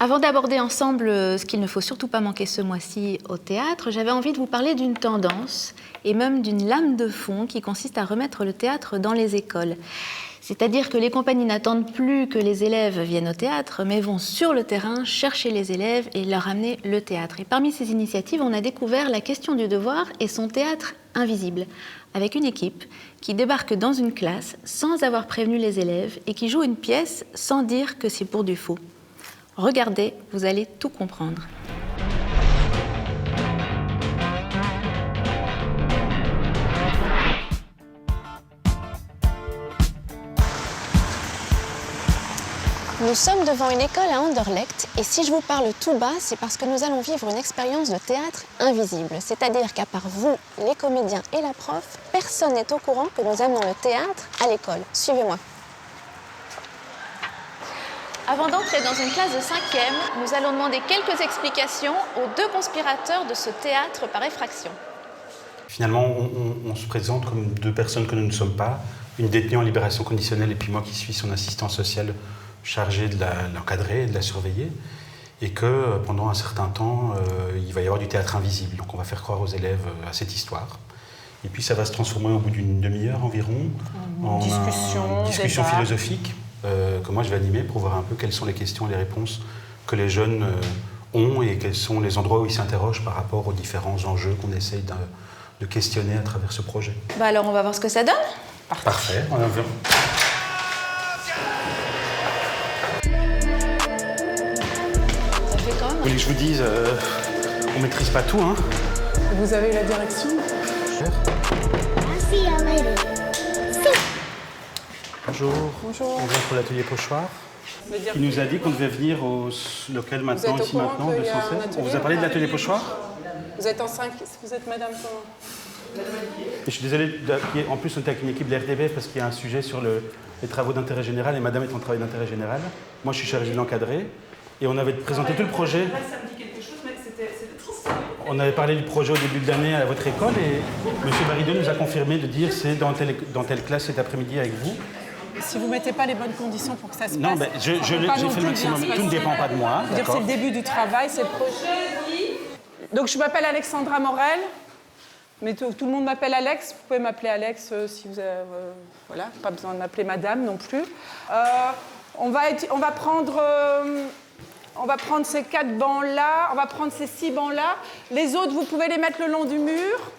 Avant d'aborder ensemble ce qu'il ne faut surtout pas manquer ce mois-ci au théâtre, j'avais envie de vous parler d'une tendance et même d'une lame de fond qui consiste à remettre le théâtre dans les écoles. C'est-à-dire que les compagnies n'attendent plus que les élèves viennent au théâtre, mais vont sur le terrain chercher les élèves et leur amener le théâtre. Et parmi ces initiatives, on a découvert la question du devoir et son théâtre invisible, avec une équipe qui débarque dans une classe sans avoir prévenu les élèves et qui joue une pièce sans dire que c'est pour du faux. Regardez, vous allez tout comprendre. Nous sommes devant une école à Anderlecht et si je vous parle tout bas, c'est parce que nous allons vivre une expérience de théâtre invisible. C'est-à-dire qu'à part vous, les comédiens et la prof, personne n'est au courant que nous amenons le théâtre à l'école. Suivez-moi. Avant d'entrer dans une classe de 5e, nous allons demander quelques explications aux deux conspirateurs de ce théâtre par effraction. Finalement, on se présente comme deux personnes que nous ne sommes pas, une détenue en libération conditionnelle et puis moi qui suis son assistant social chargé de l'encadrer et de la surveiller, et que pendant un certain temps, il va y avoir du théâtre invisible. Donc on va faire croire aux élèves à cette histoire. Et puis ça va se transformer au bout d'une demi-heure environ en une discussion philosophique que moi je vais animer pour voir un peu quelles sont les questions et les réponses que les jeunes ont et quels sont les endroits où ils s'interrogent par rapport aux différents enjeux qu'on essaye de questionner à travers ce projet. Bah alors on va voir ce que ça donne. Parfait. On va... Vous voulez que je vous dise, on maîtrise pas tout, hein. Vous avez eu la direction? Bonjour. Bonjour. On vient pour l'atelier Pochoir. Il nous a dit qu'on devait venir au local maintenant, ici maintenant, 216. On vous a parlé de l'atelier Pochoir? Vous êtes en 5, vous êtes madame comment? Et je suis désolé, en plus on était avec une équipe de la RDB parce qu'il y a un sujet sur les travaux d'intérêt général et madame est en travail d'intérêt général. Moi je suis chargé de l'encadrer. Et on avait présenté tout le projet. Ça me dit quelque chose, mais c'était triste. On avait parlé du projet au début de l'année à votre école et M. Barideux nous a confirmé de dire c'est dans telle classe cet après-midi avec vous. Si vous ne mettez pas les bonnes conditions pour que ça se passe... Non, mais j'ai fait le maximum. Tout ne dépend pas de moi. C'est le début du travail, c'est le projet. Donc je m'appelle Alexandra Morel, mais tout le monde m'appelle Alex. Vous pouvez m'appeler Alex si vous avez... voilà, pas besoin de m'appeler madame non plus. On va prendre ces 4 bancs-là, on va prendre ces 6 bancs-là. Les autres, vous pouvez les mettre le long du mur.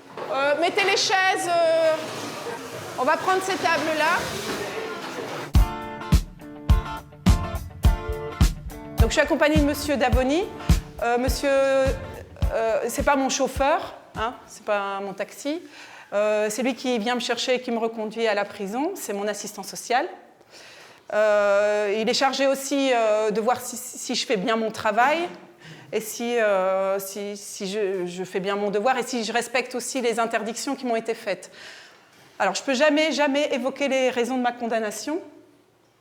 Mettez les chaises. On va prendre ces tables-là. Donc, je suis accompagnée de Monsieur Daboni. C'est pas mon chauffeur, hein, c'est pas mon taxi. C'est lui qui vient me chercher et qui me reconduit à la prison. C'est mon assistant social. Il est chargé aussi de voir si je fais bien mon travail et si je fais bien mon devoir et si je respecte aussi les interdictions qui m'ont été faites. Alors, je ne peux jamais évoquer les raisons de ma condamnation.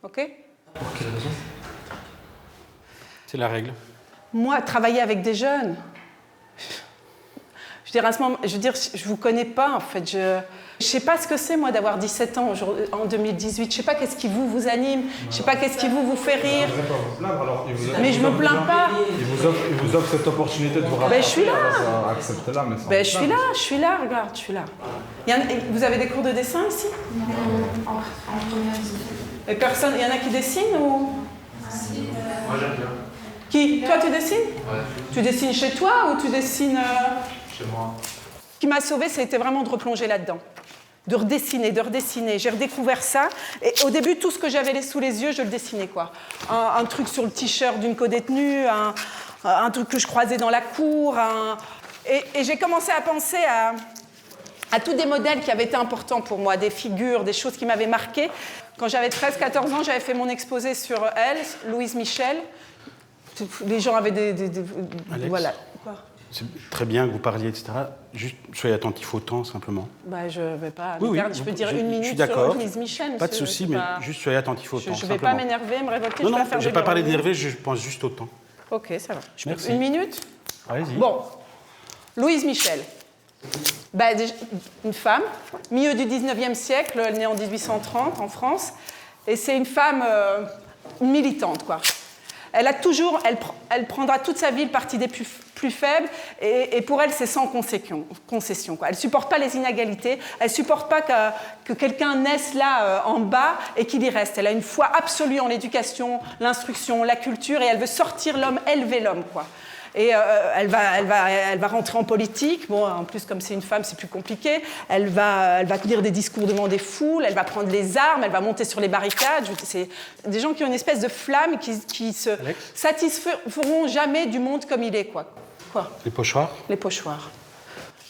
OK ? Pour quelle raison ? C'est la règle. Moi, travailler avec des jeunes... Je veux dire, je vous connais pas, en fait. Je sais pas ce que c'est, moi, d'avoir 17 ans en 2018. Je sais pas qu'est-ce qui vous anime. Je sais pas qu'est-ce qui vous fait rire. Mais je me plains pas. Il vous offre cette opportunité de vous rapprocher. Ben, je suis là. Acceptez-la, mais ben, je suis là, regarde, je suis là. Vous avez des cours de dessin ici? Et personne, il y en a qui dessinent ou? Moi, j'aime bien. Qui? Toi, tu dessines? Ouais. Tu dessines chez toi ou tu dessines... Chez moi. Ce qui m'a sauvée, c'était vraiment de replonger là-dedans. De redessiner. J'ai redécouvert ça. Et au début, tout ce que j'avais sous les yeux, je le dessinais, quoi. Un truc sur le t-shirt d'une codétenue, un truc que je croisais dans la cour. Et j'ai commencé à penser à tous des modèles qui avaient été importants pour moi, des figures, des choses qui m'avaient marquée. Quand j'avais 13-14 ans, j'avais fait mon exposé sur elle, Louise Michel. Les gens avaient des voilà. Quoi? C'est très bien que vous parliez, etc. Juste soyez attentif au temps, simplement. Bah, je ne vais pas oui, je peux dire une minute je suis d'accord. sur Louise Michel. Pas de souci, mais juste soyez attentif au temps. Je ne vais pas m'énerver, me révolter. Non, je ne vais pas parler d'énerver, je pense juste au temps. Ok, ça va. Merci. Une minute? Allez-y. Bon, Louise Michel. Bah, une femme, milieu du 19e siècle, elle est née en 1830 en France, et c'est une femme militante, quoi. Elle prendra toute sa vie le parti des plus faibles, et pour elle, c'est sans concession, quoi. Elle ne supporte pas les inégalités, elle ne supporte pas que quelqu'un naisse là en bas et qu'il y reste. Elle a une foi absolue en l'éducation, l'instruction, la culture, et elle veut sortir l'homme, élever l'homme, quoi. Et elle va rentrer en politique. Bon, en plus, comme c'est une femme, c'est plus compliqué. Elle va tenir des discours devant des foules, elle va prendre les armes, elle va monter sur les barricades. C'est des gens qui ont une espèce de flamme qui se satisferont jamais du monde comme il est, quoi. Les pochoirs. Les pochoirs.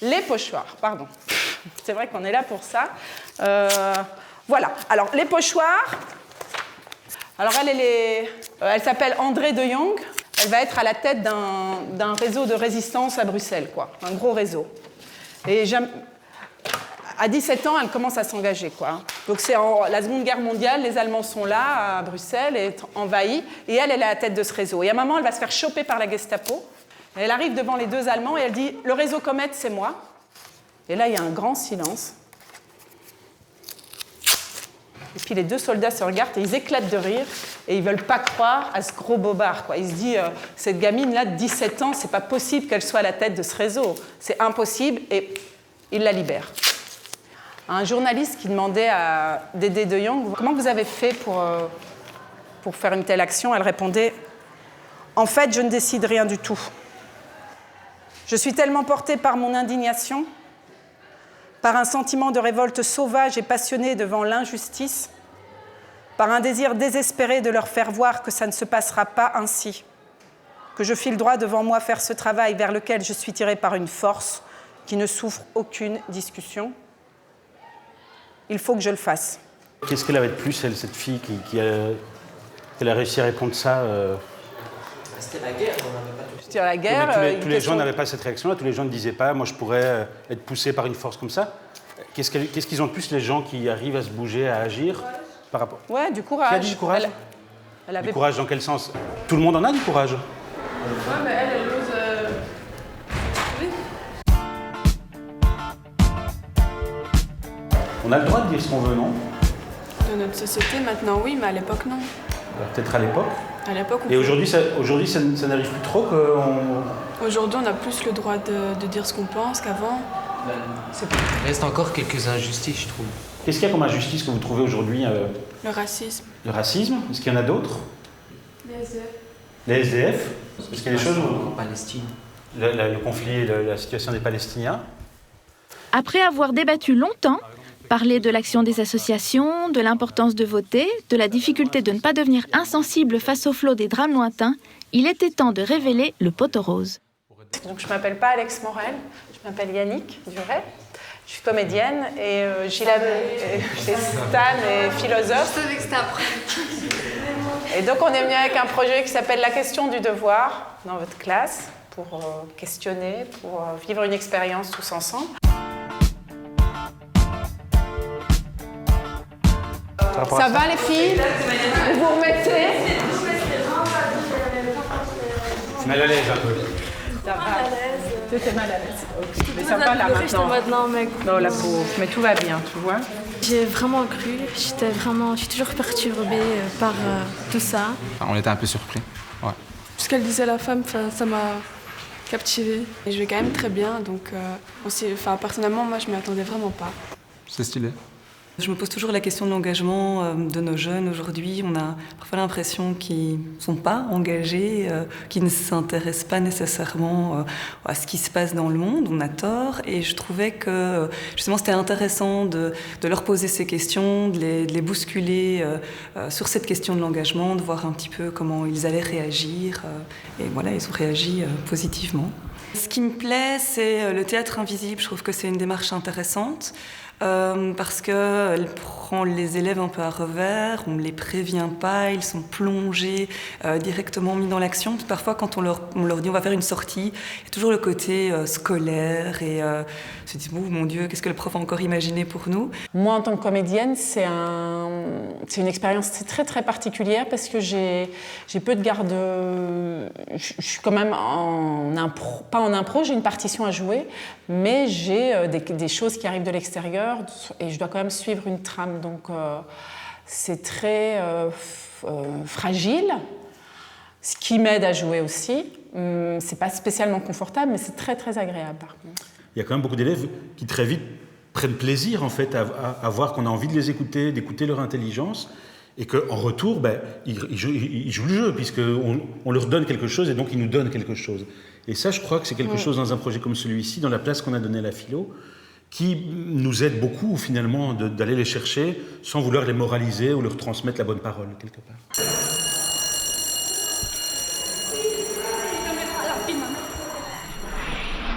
Les pochoirs, pardon. C'est vrai qu'on est là pour ça. Voilà. Alors, les pochoirs. Alors, elle s'appelle André de Jong. Elle va être à la tête d'un réseau de résistance à Bruxelles, quoi. Un gros réseau. Et à 17 ans, elle commence à s'engager, quoi. Donc c'est la Seconde Guerre mondiale, les Allemands sont là, à Bruxelles, et envahis, et elle est à la tête de ce réseau. Et à un moment, elle va se faire choper par la Gestapo. Et elle arrive devant les deux Allemands et elle dit « Le réseau Comet, c'est moi ». Et là, il y a un grand silence. Et puis les deux soldats se regardent et ils éclatent de rire et ils ne veulent pas croire à ce gros bobard, quoi. Ils se disent, cette gamine-là de 17 ans, c'est pas possible qu'elle soit à la tête de ce réseau. C'est impossible, et ils la libèrent. Un journaliste qui demandait à Dédé de Jong, comment vous avez fait pour faire une telle action? Elle répondait, en fait, je ne décide rien du tout. Je suis tellement portée par mon indignation, par un sentiment de révolte sauvage et passionné devant l'injustice, par un désir désespéré de leur faire voir que ça ne se passera pas ainsi, que je file droit devant moi faire ce travail vers lequel je suis tirée par une force qui ne souffre aucune discussion. Il faut que je le fasse. Qu'est-ce qu'elle avait de plus, elle, cette fille, qu'elle a réussi à répondre ça C'était la guerre, on n'avait pas tout. C'était la guerre. Tous les gens n'avaient pas cette réaction-là, tous les gens ne disaient pas « moi je pourrais être poussé par une force comme ça ». Qu'est-ce qu'ils ont de plus, les gens qui arrivent à se bouger, à agir par rapport... Ouais, du courage. Qui a dit du courage? Elle avait... Du courage dans quel sens? Tout le monde en a du courage. Ouais, mais elle ose... Oui. On a le droit de dire ce qu'on veut, non? De notre société, maintenant, oui, mais à l'époque, non. Peut-être à l'époque. À l'époque, Et aujourd'hui, ça n'arrive plus trop qu'on... Aujourd'hui, on a plus le droit de dire ce qu'on pense qu'avant. Il reste encore quelques injustices, je trouve. Qu'est-ce qu'il y a comme injustice que vous trouvez aujourd'hui? Le racisme. Le racisme? Est-ce qu'il y en a d'autres? Les SDF. Les SDF? Parce qu'il y a des choses où... En Palestine. Le conflit et la situation des Palestiniens. Après avoir débattu longtemps, parlé de l'action des associations, de l'importance de voter, de la difficulté de ne pas devenir insensible face au flot des drames lointains, il était temps de révéler le poteau rose. Donc je ne m'appelle pas Alex Morel, je m'appelle Yannick Duret. Je suis comédienne et chez Stan et philosophe. Je savais que c'était après. Et donc on est venu avec un projet qui s'appelle La question du devoir dans votre classe pour questionner, pour vivre une expérience tous ensemble. Ça va les filles? Vous vous remettez? Mal à l'aise un peu. Ça va. T'étais mal à l'aise. Okay. Mais ça va là maintenant. Non, la pauvre. Mais tout va bien, tu vois. J'ai vraiment cru. Je suis toujours perturbée par tout ça. On était un peu surpris. Ouais. Ce qu'elle disait à la femme, ça m'a captivée. Et je vais quand même très bien, donc personnellement, moi, je ne m'y attendais vraiment pas. C'est stylé. Je me pose toujours la question de l'engagement de nos jeunes aujourd'hui. On a parfois l'impression qu'ils ne sont pas engagés, qu'ils ne s'intéressent pas nécessairement à ce qui se passe dans le monde. On a tort. Et je trouvais que justement c'était intéressant de leur poser ces questions, de les bousculer sur cette question de l'engagement, de voir un petit peu comment ils allaient réagir. Et voilà, ils ont réagi positivement. Ce qui me plaît, c'est le théâtre invisible. Je trouve que c'est une démarche intéressante. Parce qu'elle prend les élèves un peu à revers, on ne les prévient pas, ils sont plongés, directement mis dans l'action. Parfois, quand on leur dit on va faire une sortie, il y a toujours le côté scolaire et se dit oh mon Dieu, qu'est-ce que le prof a encore imaginé pour nous? Moi, en tant que comédienne, c'est une expérience très très particulière parce que j'ai peu de garde. Je suis quand même pas en impro, j'ai une partition à jouer, mais j'ai des choses qui arrivent de l'extérieur. Et je dois quand même suivre une trame, donc c'est très fragile. ce qui m'aide à jouer aussi. C'est pas spécialement confortable, mais c'est très très agréable par contre. Il y a quand même beaucoup d'élèves qui très vite prennent plaisir en fait à voir qu'on a envie de les écouter, d'écouter leur intelligence, et qu'en retour, ils jouent le jeu, puisqu'on leur donne quelque chose et donc ils nous donnent quelque chose. Et ça, je crois que c'est quelque chose dans un projet comme celui-ci, dans la place qu'on a donnée à la philo, qui nous aide beaucoup finalement d'aller les chercher sans vouloir les moraliser ou leur transmettre la bonne parole quelque part.